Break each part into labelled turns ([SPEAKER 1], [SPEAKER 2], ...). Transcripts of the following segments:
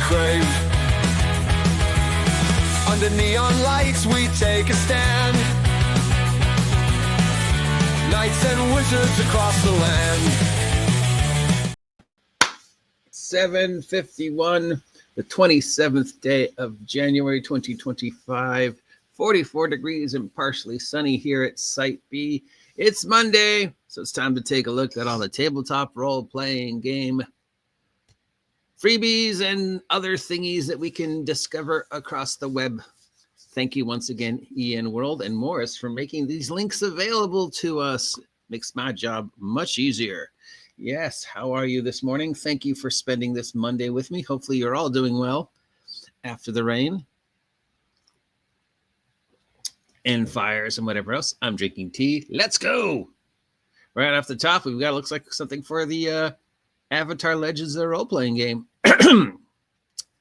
[SPEAKER 1] crave. Under neon lights we take a stand. Knights and wizards across the land.
[SPEAKER 2] 7:51, the 27th day of January 2025. 44 degrees and partially sunny here at Site B. It's Monday, so it's time to take a look at all the tabletop role-playing game freebies and other thingies that we can discover across the web. Thank you once again, EN World and Morris, for making these links available to us. Makes my job much easier. Yes, how are you this morning? Thank you for spending this Monday with me. Hopefully you're all doing well after the rain and fires and whatever else. I'm drinking tea. Let's go. Right off the top, we've got, looks like something for the Avatar Legends of the Role-Playing Game.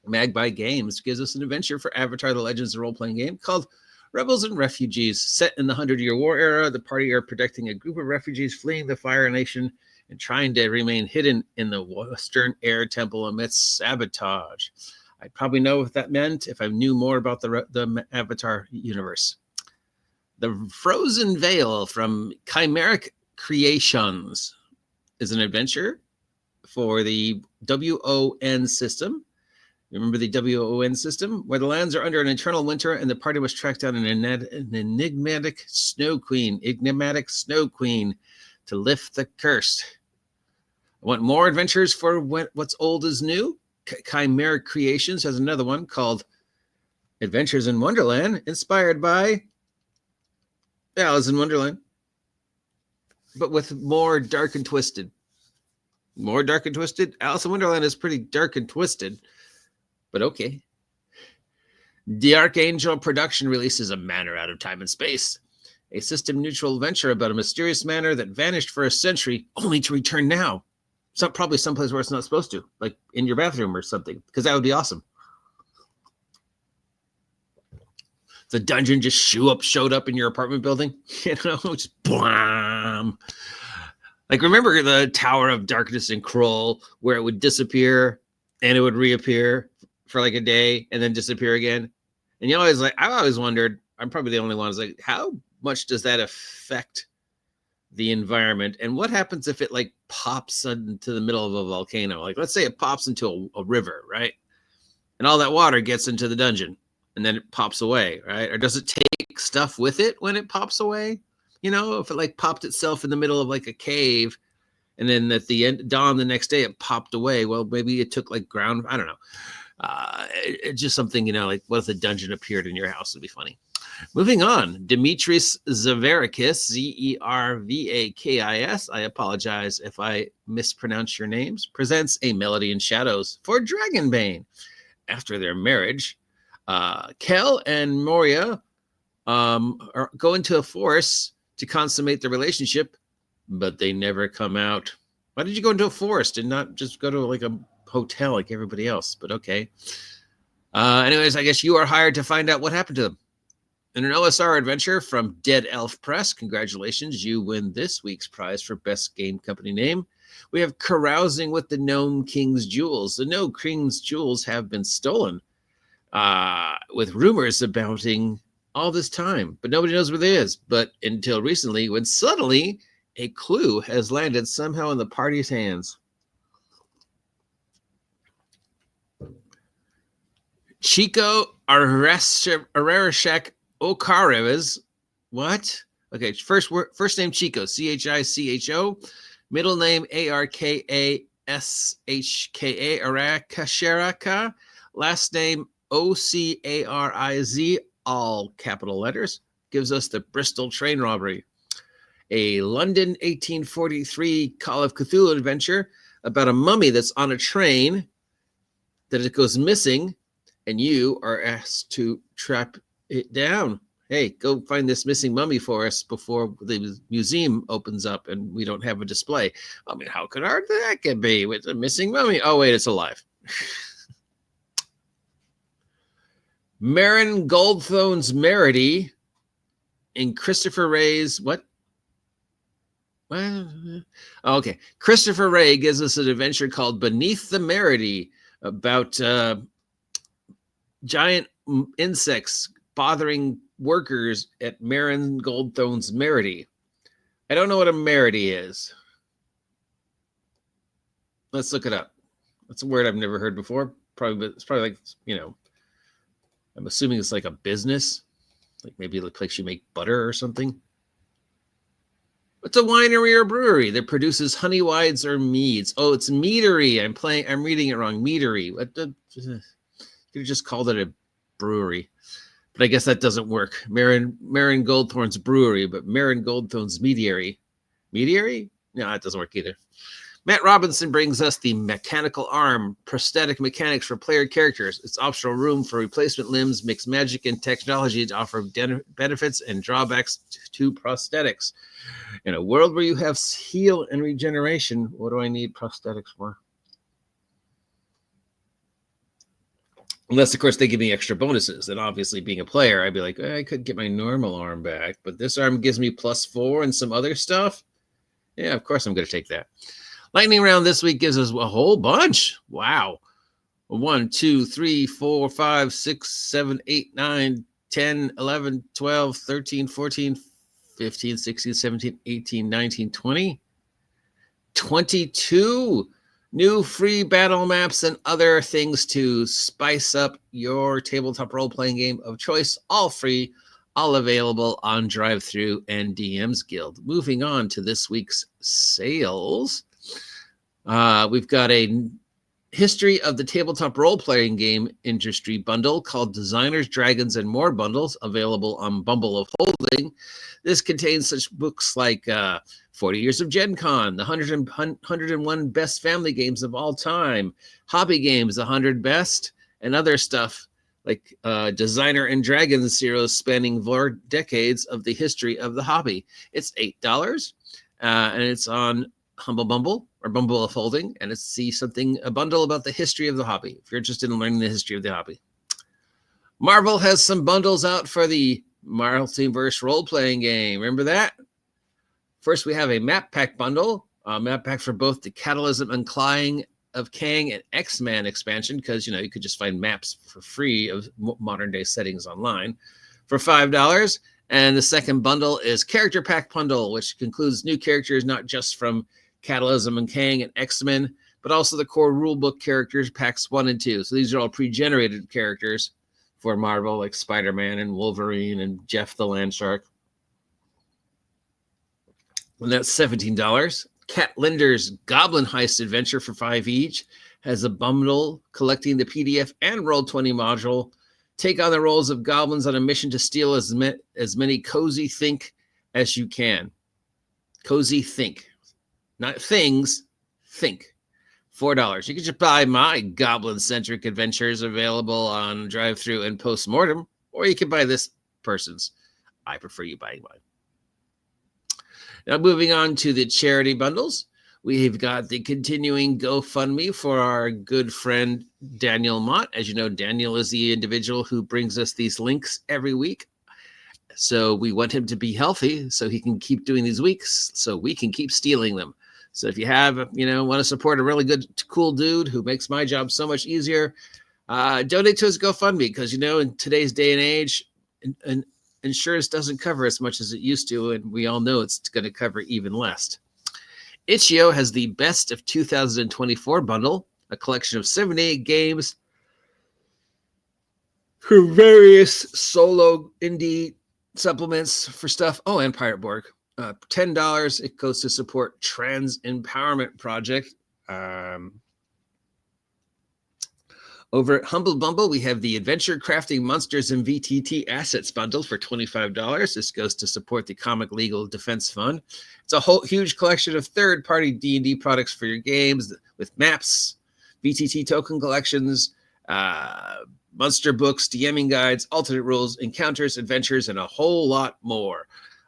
[SPEAKER 2] Magpie Games gives us an adventure for Avatar the Legends of the Role-Playing Game called Rebels and Refugees. Set in the 100-Year War era, the party are protecting a group of refugees fleeing the Fire Nation and trying to remain hidden in the Western Air Temple amidst sabotage. I'd probably know what that meant if I knew more about the Avatar universe. The Frozen Veil from Chimeric Creations is an adventure for the WON system. Remember the WON system? Where the lands are under an eternal winter and the party must track down an enigmatic snow queen to lift the curse. I want more adventures for what's old is new. Chimeric Creations has another one called Adventures in Wonderland, inspired by Alice in Wonderland, but with more dark and twisted. More dark and twisted? Alice in Wonderland is pretty dark and twisted, but okay. The Archangel production releases A Manor Out of Time and Space, a system-neutral adventure about a mysterious manor that vanished for a century, only to return now. Probably someplace where it's not supposed to, like in your bathroom or something, because that would be awesome. The dungeon just showed up in your apartment building, just blam. Like, remember the Tower of Darkness in Kroll, where it would disappear and it would reappear for like a day and then disappear again? And I've always wondered, I'm probably the only one who's like, how much does that affect the environment? And what happens if it like pops into the middle of a volcano? Like, let's say it pops into a river, right? And all that water gets into the dungeon and then it pops away, right? Or does it take stuff with it when it pops away? If it like popped itself in the middle of like a cave and then at the end, dawn the next day, it popped away. Well, maybe it took like ground. I don't know. It's just something, like what if the dungeon appeared in your house? It'd be funny. Moving on, Dimitris Zaverakis, Zervakis, I apologize if I mispronounce your names, presents A Melody in Shadows for Dragonbane. After their marriage, Kel and Moria go into a forest to consummate the relationship, but they never come out. Why did you go into a forest and not just go to like a hotel like everybody else? But okay. Anyways, I guess you are hired to find out what happened to them. In an OSR adventure from Dead Elf Press, congratulations, you win this week's prize for Best Game Company Name. We have Carousing with the Gnome King's Jewels. The Gnome King's Jewels have been stolen, with rumors abounding all this time, but nobody knows where it is. But until recently, when suddenly a clue has landed somehow in the party's hands. Chico Ararashek Okareves. What? Okay, first name Chico, Chicho. Middle name Arkashka, Arakasheraka. Last name Ocariz, all capital letters. Gives us the Bristol train robbery. A London 1843 Call of Cthulhu adventure about a mummy that's on a train that it goes missing, and you are asked to track it down. Hey, go find this missing mummy for us before the museum opens up and we don't have a display. I mean, how hard that could be with a missing mummy? Oh, wait, it's alive. Marin Goldthone's Merity in Christopher Ray's what? Well, okay. Christopher Ray gives us an adventure called Beneath the Merity about giant insects bothering workers at Marin Goldthrone's Merity. I don't know what a Merity is. Let's look it up. That's a word I've never heard before. It's probably like, I'm assuming it's like a business, like maybe the place you make butter or something. It's a winery or brewery that produces honey wides or meads. Oh, it's meadery. I'm reading it wrong. Meadery. You could have just called it a brewery, but I guess that doesn't work. Marin Goldthorn's brewery, but Marin Goldthorn's mediary. Mediary? No, that doesn't work either. Matt Robinson brings us the Mechanical Arm, prosthetic mechanics for player characters. It's optional room for replacement limbs, mixed magic and technology to offer benefits and drawbacks to prosthetics. In a world where you have heal and regeneration, what do I need prosthetics for? Unless, of course, they give me extra bonuses. Then obviously, being a player, I'd be like, I could get my normal arm back, but this arm gives me +4 and some other stuff. Yeah, of course I'm going to take that. Lightning round this week gives us a whole bunch. Wow. 1, 2, 3, 4, 5, 6, 7, 8, 9, 10, 11, 12, 13, 14, 15, 16, 17, 18, 19, 20. 22 new free battle maps and other things to spice up your tabletop role-playing game of choice. All free, all available on Drive-Thru and DM's Guild. Moving on to this week's sales. We've got a history of the tabletop role-playing game industry bundle called Designers, Dragons, and More Bundles, available on Bumble of Holding. This contains such books like 40 Years of Gen Con, the 101 Best Family Games of All Time, Hobby Games, the 100 Best, and other stuff like Designer and Dragons Heroes spanning 4 decades of the history of the hobby. It's $8, and it's on Humble Bumble or Bumble of Holding, and it's a bundle about the history of the hobby, if you're interested in learning the history of the hobby. Marvel has some bundles out for the Multiverse role-playing game. Remember that? First, we have a map pack bundle, a map pack for both the Catalysm and Clawing of Kang and X-Men expansion, because, you could just find maps for free of modern-day settings online for $5. And the second bundle is Character Pack Bundle, which includes new characters not just from Catalysm and Kang and X-Men, but also the core rulebook characters, packs 1 and 2. So these are all pre-generated characters for Marvel, like Spider-Man and Wolverine and Jeff the Land Shark. And that's $17. Kat Linder's Goblin Heist Adventure for $5 each has a bundle collecting the PDF and Roll20 module. Take on the roles of goblins on a mission to steal as many cozy think as you can. Cozy think. Not things, think. $4. You can just buy my goblin-centric adventures available on Drive-Thru and Postmortem, or you can buy this person's. I prefer you buying mine. Now, moving on to the charity bundles, we've got the continuing GoFundMe for our good friend Daniel Mott. As you know, Daniel is the individual who brings us these links every week. So we want him to be healthy so he can keep doing these weeks so we can keep stealing them. So if you have, want to support a really good, cool dude who makes my job so much easier, donate to his GoFundMe, because, in today's day and age, insurance doesn't cover as much as it used to, and we all know it's going to cover even less. Itch.io has the Best of 2024 bundle, a collection of 78 games for various solo indie supplements for stuff. Oh, and Pirate Borg. $10. It goes to support Trans Empowerment Project. Over at Humble Bumble, we have the Adventure Crafting Monsters and VTT Assets bundle for $25. This goes to support the Comic Legal Defense Fund. It's a whole huge collection of third-party D&D products for your games with maps, VTT token collections, monster books, DMing guides, alternate rules, encounters, adventures, and a whole lot more.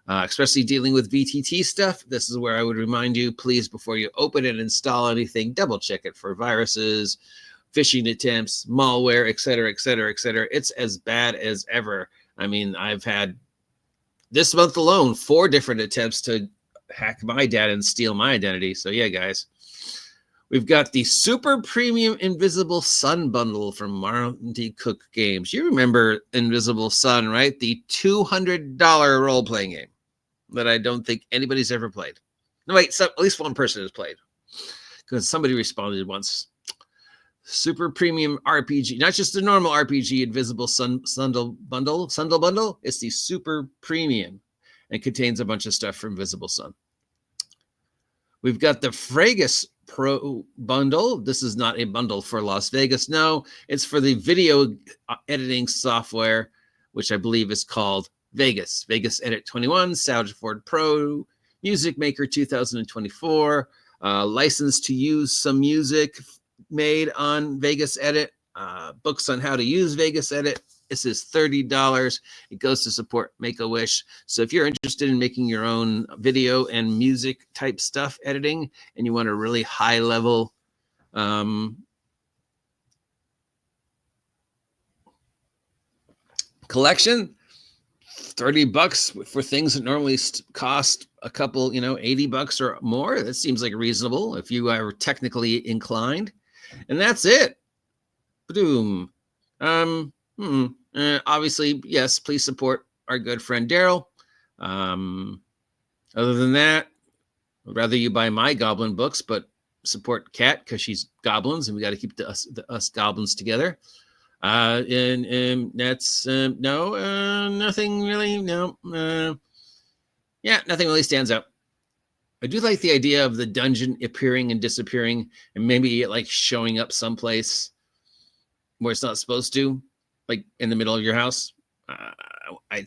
[SPEAKER 2] Especially dealing with VTT stuff, this is where I would remind you, please, before you open and install anything, double check it for viruses, phishing attempts, malware, et cetera, et cetera, et cetera. It's as bad as ever. I mean, I've had this month alone 4 different attempts to hack my data and steal my identity. So yeah, guys, We've got the super premium Invisible Sun bundle from Marty Cook Games. You remember Invisible Sun, right? The $200 role-playing game that I don't think anybody's ever played. No, wait, at least one person has played, because somebody responded once. Super premium RPG, not just the normal RPG Invisible Sundle bundle. It's the super premium and contains a bunch of stuff from Invisible Sun. We've got the Freebies Pro bundle. This is not a bundle for Las Vegas. No, it's for the video editing software, which I believe is called Vegas Edit 21, SoundFord Pro, Music Maker 2024, license to use some music made on Vegas Edit, books on how to use Vegas Edit. This is $30. It goes to support Make-A-Wish. So if you're interested in making your own video and music type stuff editing, and you want a really high level collection, $30 for things that normally cost a couple, $80 or more. That seems like reasonable if you are technically inclined. And that's it. Boom. Obviously, yes, please support our good friend Daryl. Other than that, I'd rather you buy my Goblin books, but support Kat because she's Goblins, and we got to keep us Goblins together. And that's nothing really. Nothing really stands out. I do like the idea of the dungeon appearing and disappearing, and maybe like showing up someplace where it's not supposed to, like in the middle of your house. I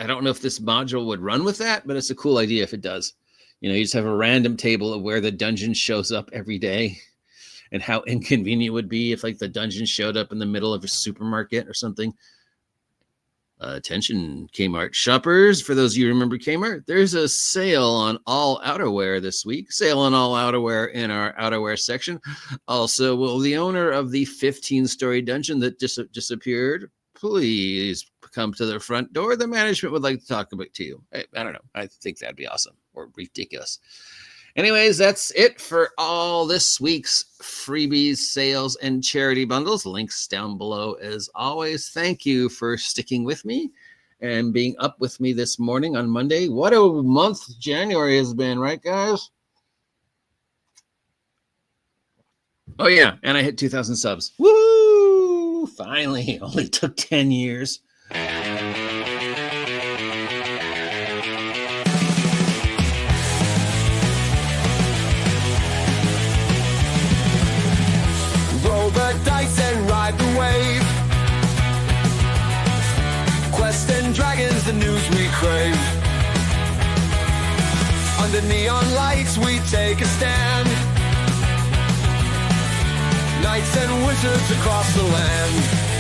[SPEAKER 2] don't know if this module would run with that, but it's a cool idea if it does. You just have a random table of where the dungeon shows up every day, and how inconvenient it would be if like the dungeon showed up in the middle of a supermarket or something. Attention Kmart shoppers. For those of you who remember Kmart, there's a sale on all outerwear this week. Sale on all outerwear in our outerwear section. Also, will the owner of the 15-story dungeon that disappeared please come to the front door? The management would like to talk about to you. I don't know. I think that'd be awesome or ridiculous. Anyways, that's it for all this week's freebies, sales, and charity bundles. Links down below as always. Thank you for sticking with me and being up with me this morning on Monday. What a month January has been, right, guys? Oh, yeah, and I hit 2,000 subs. Woo! Finally, it only took 10 years.
[SPEAKER 1] Dice and ride the wave. Quest and dragons, the news we crave. Under neon lights we take a stand. Knights and wizards across the land.